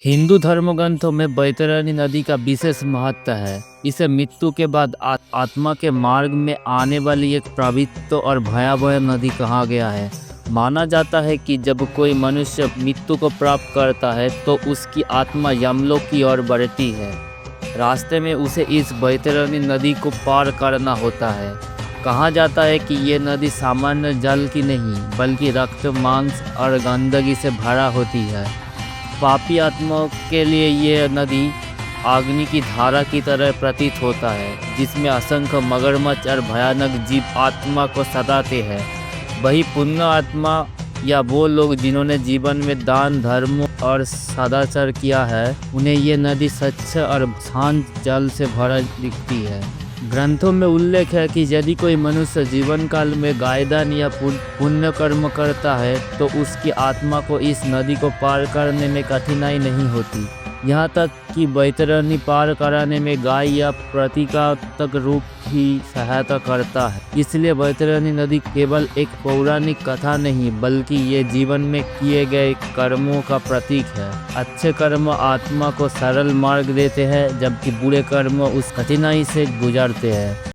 हिंदू धर्म ग्रंथों में बैतरणी नदी का विशेष महत्व है। इसे मृत्यु के बाद आत्मा के मार्ग में आने वाली एक पवित्र और भयावह नदी कहा गया है। माना जाता है कि जब कोई मनुष्य मृत्यु को प्राप्त करता है तो उसकी आत्मा यमलोक की ओर बढ़ती है। रास्ते में उसे इस बैतरणी नदी को पार करना होता है। कहा जाता है कि ये नदी सामान्य जल की नहीं बल्कि रक्त, मांस और गंदगी से भरा होती है। पापी आत्माओं के लिए ये नदी अग्नि की धारा की तरह प्रतीत होता है, जिसमें असंख्य मगरमच्छ और भयानक जीव आत्मा को सताते हैं। वही पुण्य आत्मा या वो लोग जिन्होंने जीवन में दान, धर्म और सदाचार किया है, उन्हें ये नदी स्वच्छ और शांत जल से भरा दिखती है। ग्रंथों में उल्लेख है कि यदि कोई मनुष्य जीवन काल में गायदान या पुण्य कर्म करता है तो उसकी आत्मा को इस नदी को पार करने में कठिनाई नहीं होती। यहाँ तक कि बैतरणी पार कराने में गाय या प्रतीकात्मक रूप ही सहायता करता है। इसलिए बैतरणी नदी केवल एक पौराणिक कथा नहीं बल्कि ये जीवन में किए गए कर्मों का प्रतीक है। अच्छे कर्म आत्मा को सरल मार्ग देते हैं, जबकि बुरे कर्म उस कठिनाई से गुजरते हैं।